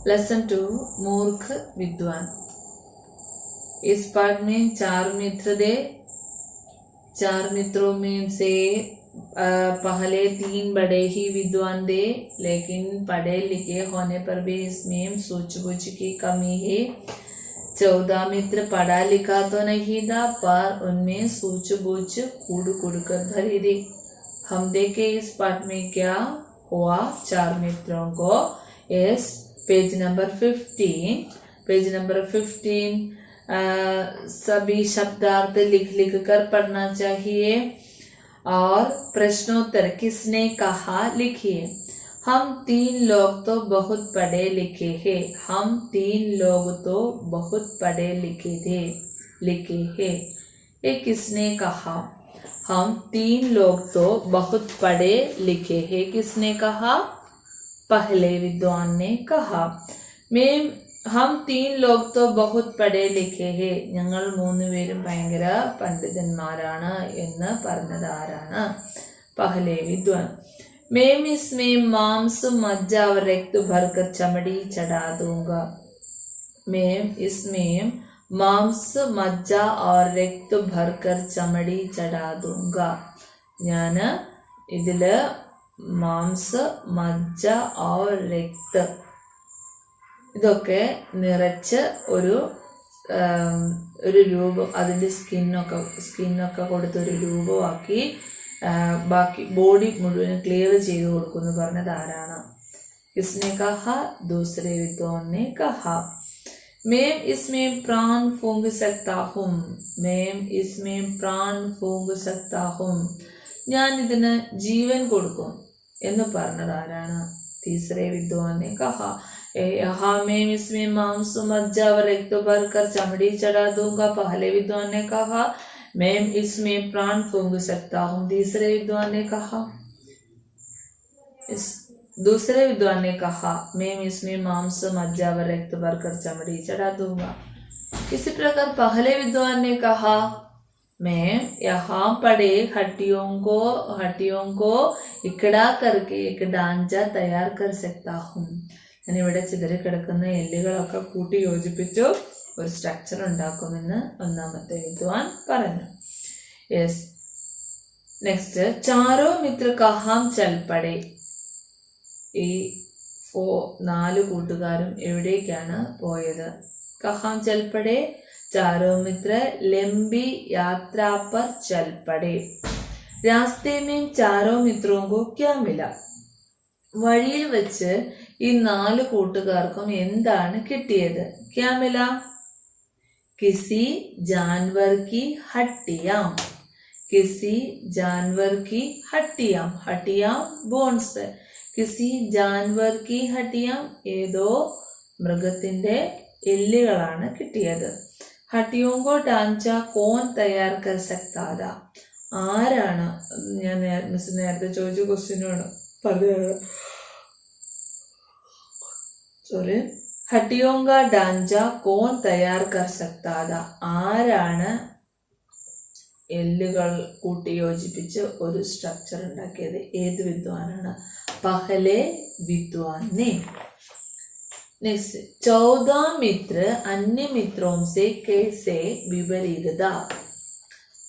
Lesson 2 मूर्ख विद्वान। इस पाठ में 4 मित्र थे। 4 मित्रों में से पहले 3 बड़े ही विद्वान थे, लेकिन पढ़े लिखे होने पर भी इसमें सूझबूझ की कमी है। 14 मित्र पढ़ा लिखा तो नहीं था, पर उनमें सूझबूझ कूड़ कर भरी थी। हम देखे इस पाठ में क्या हुआ 4 मित्रों को। यस, पेज नंबर 15 सभी शब्दार्थ लिख कर पढ़ना चाहिए और प्रश्नोत्तर किसने कहा लिखिए। हम 3 लोग तो बहुत पढ़े लिखे हैं। हम 3 लोग तो बहुत पढ़े लिखे हैं। ये किसने कहा? हम 3 लोग तो बहुत पढ़े लिखे हैं, किसने कहा? पहले विद्वान ने कहा। हम 3 लोग तो बहुत पढ़े लिखे हैं, ഞങ്ങൾ 3 പേരും ഭയങ്കര പണ്ഡിതന്മാരാണ് എന്ന് പറഞ്ഞത് ആരാണ്? पहले विद्वान। मैं इसमें मांस मज्जा और रक्त भरकर चमड़ी चढ़ा दूंगा। मैं इसमें मांस मज्ജ और रक्त भरकर चमड़ी चढ़ा दूंगा। ഞാൻ ഇതില് മാംസ മജ്ജ और रक्त ഇതൊക്കെ നിറച്ച് ഒരു രൂപം, അതിൻ്റെ സ്കിന്നൊക്കെ കൊടുത്ത് ഒരു രൂപമാക്കി ബാക്കി ബോഡി മുഴുവൻ ക്ലിയർ ചെയ്ത് കൊടുക്കുമെന്ന് പറഞ്ഞത് ആരാണ്? किसने कहा? दूसरे विद्वान ने कहा। मैं इसमें प्राण फूंक सकता हूँ। मैं इसमें प्राण फूंक सकता हूँ। ഞാൻ ഇതിന് ജീവൻ കൊടുക്കും എന്ന് പറഞ്ഞത് ആരാണ്? तीसरे विद्वान ने कहा। हाँ, मैं इसमें मांस मज्जा और रक्त भरकर चमड़ी चढ़ा दूंगा। पहले विद्वान ने कहा। मैं इसमें प्राण फूंक सकता हूँ। तीसरे विद्वान ने कहा। दूसरे विद्वान ने कहा, मैं इसमें मांस मज्जा व रक्त भरकर चमड़ी चढ़ा दूंगा। इसी प्रकार पहले विद्वान ने कहा, मैं यहाँ पड़े हड्डियों को इकड़ा करके एक ढांचा तैयार कर सकता हूँ। ഞാൻ ഇവിടെ ചിതറിക്കിടക്കുന്ന എല്ലുകളൊക്കെ കൂട്ടി യോജിപ്പിച്ചു ഒരു സ്ട്രക്ചർ ഉണ്ടാക്കുമെന്ന് ഒന്നാമത്തെ വിദ്വാൻ പറഞ്ഞു. യെസ്, നെക്സ്റ്റ്, ചാരോ മിത്ര കഹാം ചൽ പടേ. ഈ 4 കൂട്ടുകാരും എവിടേക്കാണ് പോയത്? കഹാം ചൽ പടേ. चारों मित्र लंबी यात्रा पर चल पड़े। रास्ते में चारों मित्रों को क्या मिला? വഴിയിൽ വെച്ച് ഈ 4 കൂട്ടുകാർക്കും എന്താണ് കിട്ടിയത്? क्या मिला? किसी जानवर की हड्डियां। किसी जानवर की हड्डियां बोन्स। किसी जानवर की हड्डियां ഏതോ മൃഗത്തിന്റെ എല്ലുകളാണ് കിട്ടിയത്. हड्डियों को ढांचा कौन तैयार कर सकता था? ആരാണ്? ഞാൻ മിസ് നേരത്തെ ചോദിച്ച ക്വസ്റ്റ്യനാണ് പറഞ്ഞത്. സോറി, हड्डियों का ढांचा कौन तैयार कर सकता था? ആരാണ് എല്ലുകൾ കൂട്ടി യോജിപ്പിച്ച് ഒരു സ്ട്രക്ചർ ഉണ്ടാക്കിയത്? ഏത് വിദ്വാനാണ്? പഹലെ വിദ്വാൻ ने। नेक्स्ट, 14 मित्र अन्य मित्रों से कैसे विपरीत था?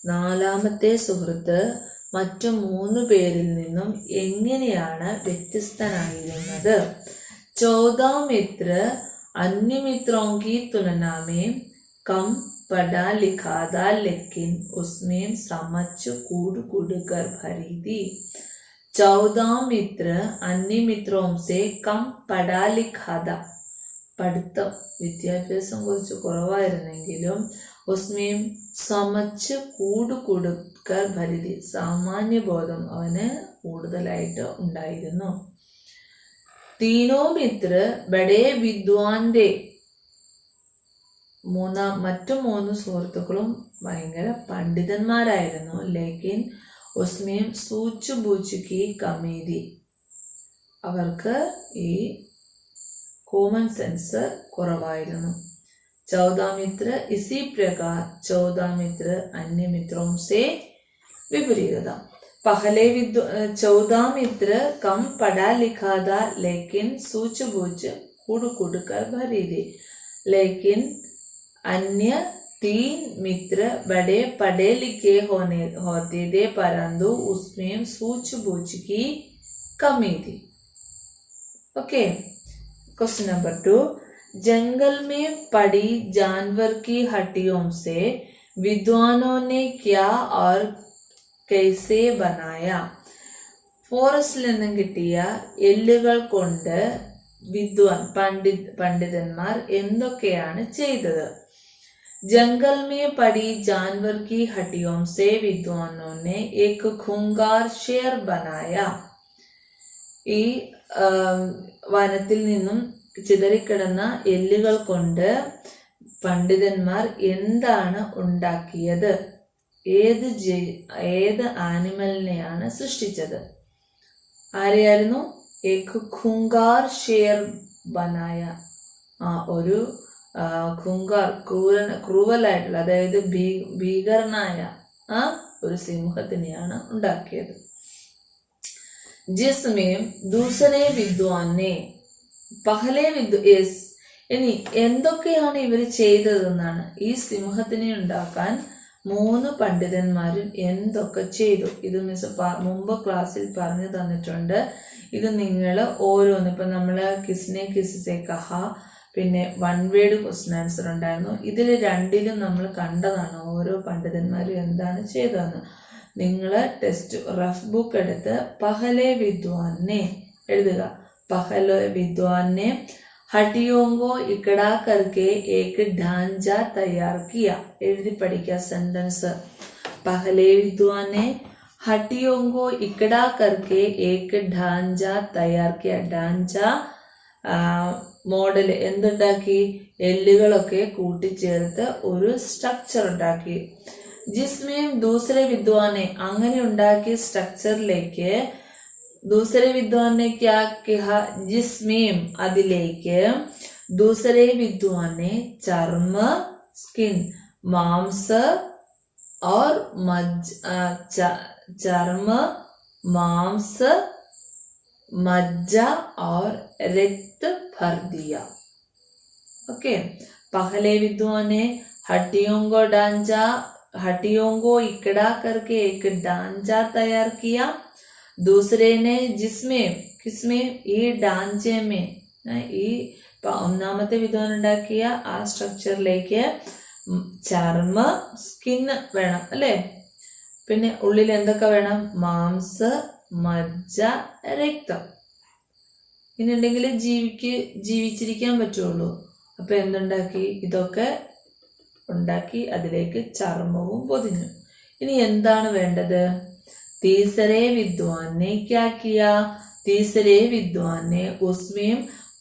4ാമത്തെ സുഹൃത്ത് മറ്റു 3 പേരിൽ നിന്നും എങ്ങനെയാണ് വ്യത്യസ്തനായിരുന്നത്? 14 मित्र अन्य मित्रों की तुलना में कम पढ़ा लिखा था, लेकिन उसमें समझ कूड़ कर भरी थी। 14 मित्र अन्य मित्रों से कम पढ़ा लिखा था. പഠിത്തം വിദ്യാഭ്യാസം കുറച്ച് കുറവായിരുന്നെങ്കിലും ഉസ്മേം സമച്ച് കൂടുകർ ഭരിതി, സാമാന്യബോധം അവന് കൂടുതലായിട്ട് ഉണ്ടായിരുന്നു. തീനോ മിത്ര ബഡേ വിദ്വാന്റെ. മറ്റു 3 സുഹൃത്തുക്കളും ഭയങ്കര പണ്ഡിതന്മാരായിരുന്നു. ലേക്കിൻ ഉസ്മേം സൂച്ച് കി കമി थी. അവർക്ക് ഈ കോമൺ സെൻസ് കുറവായിരുന്നു. 14 मित्र इसी प्रकार 14 मित्र अन्य मित्रों से विपरीत था. पहले 14 मित्र कम पढ़ा लिखा था, लेकिन सूझबूझ कुड़ कर भरी थी, लेकिन अन्य 3 मित्र बड़े पढ़े लिखे होते थे, परंतु उसमें सूझबूझ की कमी थी. ओके. Question number 2. जंगल में पड़ी जानवर की हड्डियों से विद्वानों ने क्या और कैसे बनाया? ഫോറസ്റ്റിൽ നിന്നും കിട്ടിയ എല്ലുകൾ കൊണ്ട് പണ്ഡിതന്മാർ എന്തൊക്കെയാണ് ചെയ്തത്? जंगल में पड़ी जानवर की हड्डियों से विद्वानों ने एक खूंगार शेर बनाया. ഈ വനത്തിൽ നിന്നും ചിതറിക്കിടന്ന എല്ലുകൾ കൊണ്ട് പണ്ഡിതന്മാർ എന്താണ് ഉണ്ടാക്കിയത്? ഏത് ആനിമലിനെയാണ് സൃഷ്ടിച്ചത്? ആരെയായിരുന്നു? ഏക് ഖുങ്കാർ ഷേർ ബനായ. ഒരു ഖുങ്കാർ, ക്രൂവലായിട്ടുള്ള, അതായത് ഭീകരനായ ഒരു സിംഹത്തിനെയാണ് ഉണ്ടാക്കിയത്. ജിസ്മേം ദൂസരേ വിദ്വാനെ പഹലെ ഇനി എന്തൊക്കെയാണ് ഇവർ ചെയ്തതെന്നാണ്. ഈ സിംഹത്തിനെ ഉണ്ടാക്കാൻ 3 പണ്ഡിതന്മാരും എന്തൊക്കെ ചെയ്തു? ഇത് മിസ് മുമ്പ് ക്ലാസ്സിൽ പറഞ്ഞു തന്നിട്ടുണ്ട്. ഇത് നിങ്ങൾ ഓരോന്ന്, ഇപ്പൊ നമ്മള് കിസ്നെ കിസ്സേ കഹ, പിന്നെ 1 വേർഡ് ക്വസ്റ്റ്യൻ ആൻസർ ഉണ്ടായിരുന്നു. ഇതിൽ 2ലും നമ്മൾ കണ്ടതാണ് ഓരോ പണ്ഡിതന്മാരും എന്താണ് ചെയ്തതെന്ന്. നിങ്ങൾ ടെസ്റ്റ് റഫ് ബുക്ക് എടുത്ത് പഹലെ വിദ്വാനെ എഴുതുക. പഹലെ വിദ്വാനെ हड्डियों को इकड़ा करके एक ढांचा तैयार किया. എഴുതി പഠിക്കുക സെന്റൻസ്. पहले विद्वान ने हड्डियों को इकड़ा करके एक ढांचा तैयार किया. ढांचा മോഡൽ എന്തുണ്ടാക്കി? എല്ലുകളൊക്കെ കൂട്ടിച്ചേർത്ത് ഒരു സ്ട്രക്ചർ ഉണ്ടാക്കി. ജിസ്മേം ദൂസരെ വിദ്വാനെ, അങ്ങനെ ഉണ്ടാക്കിയ സ്ട്രക്ചറിലേക്ക് दूसरे विद्वान ने क्या कहा? जिसमें അതിലേക്ക് दूसरे विद्वान ने चर्म, स्किन, मांस और चर्म, मांस, मज्जा और रक्त भर दिया. ओके. पहले विद्वान ने हड्डियों को इकड़ा करके एक ढांचा तैयार किया. दूसरे ने जिसमें किसमें? ഈ ഡാഞ്ചെ में, ഈ ഒന്നാമത്തെ വിദ്വാൻ ഉണ്ടാക്കിയ ആ സ്ട്രക്ചറിലേക്ക് ചർമ്മ, സ്കിൻ വേണം അല്ലേ? പിന്നെ ഉള്ളിൽ എന്തൊക്കെ വേണം? മാംസ, മജ്ജ, രക്തം. ഇനി ഉണ്ടെങ്കിൽ ജീവിച്ചിരിക്കാൻ പറ്റുള്ളൂ. അപ്പൊ എന്തുണ്ടാക്കി? ഇതൊക്കെ ഉണ്ടാക്കി അതിലേക്ക് ചർമ്മവും പൊതിഞ്ഞു. ഇനി എന്താണ് വേണ്ടത്? तीसरे विद्वान ने क्या किया? तीसरे विद्वान ने उसमें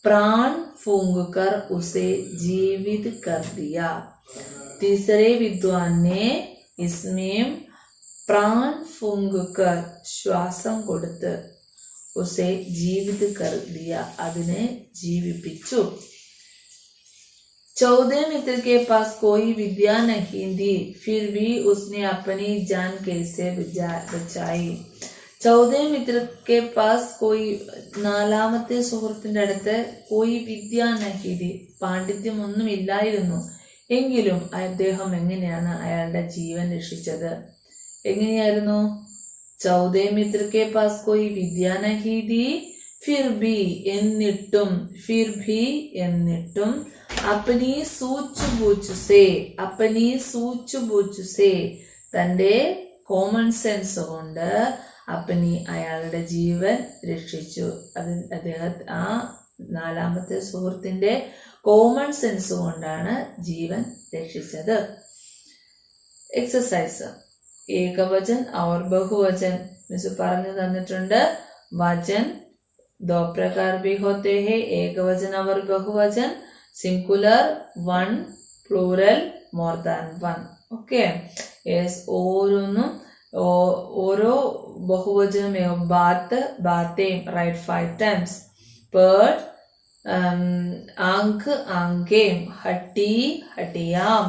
प्राण फूंक कर उसे जीवित कर दिया. तीसरे विद्वान ने इसमें प्राण फूंक कर, ശ്വാസം കൊടുത്ത്, उसे जीवित कर दिया, അതിനെ ജീവിപ്പിച്ചു. 14 मित्र के पास कोई विद्या नहीं थी, फिर भी उसने अपनी जान कैसे बचाई. 14 मित्र के पास कोई, 4ാമത്തെ സുഹൃത്തിന്റെ അടുത്ത് कोई विद्या नहीं थी, പാണ്ഡിത്യമൊന്നും ഇല്ലായിരുന്നു. എങ്കിലും അദ്ദേഹം എങ്ങനെയാണ് അയാളുടെ ജീവൻ രക്ഷിച്ചത്? എങ്ങനെയായിരുന്നു? 14 मित्र के पास कोई विद्या नहीं थी, फिर भी എന്നിട്ടും, फिर भी എന്നിട്ടും, अपनी सूझबूझ से തന്റെ കോമൺ സെൻസ് കൊണ്ട് അപ്പനി അയാളുടെ ജീവൻ രക്ഷിച്ചു. അദ്ദേഹം ആ 4ാമത്തെ സുഹൃത്തിന്റെ കോമൺ സെൻസ് കൊണ്ടാണ് ജീവൻ രക്ഷിച്ചത്. എക്സസൈസ്. ഏകവചൻ और बहुवचन മിസ് പറഞ്ഞു തന്നിട്ടുണ്ട്. വചൻ 2 प्रकार भी होते हैं, एकवचन और बहुवचन. Singular 1, plural more than 1. Okay. Yes, ഓരോ ബഹുവചനമേവും ബാത്തേം റൈറ്റ് 5 times. പേർഡ്, ആങ്ക് ആങ്കേം, ഹട്ടി ഹട്ടിയാം,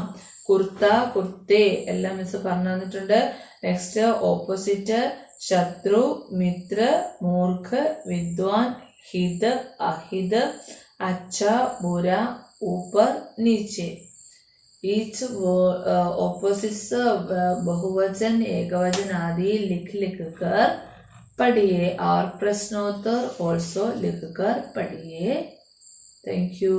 കുർത്ത കുർത്തേ എല്ലാം മിസ് പറഞ്ഞു തന്നിട്ടുണ്ട്. നെക്സ്റ്റ് ഓപ്പോസിറ്റ് ശത്രു, മിത്ര, മൂർഖ്, വിദ്വാൻ, ഹിത് അഹിത്, अच्छा बुरा ऊपर नीचे। ईच ऑपोजिट्स बहुवचन एकवचन आदि लिख कर पढ़िए और प्रश्नोत्तर ऑल्सो लिख कर पढ़िए। Thank you.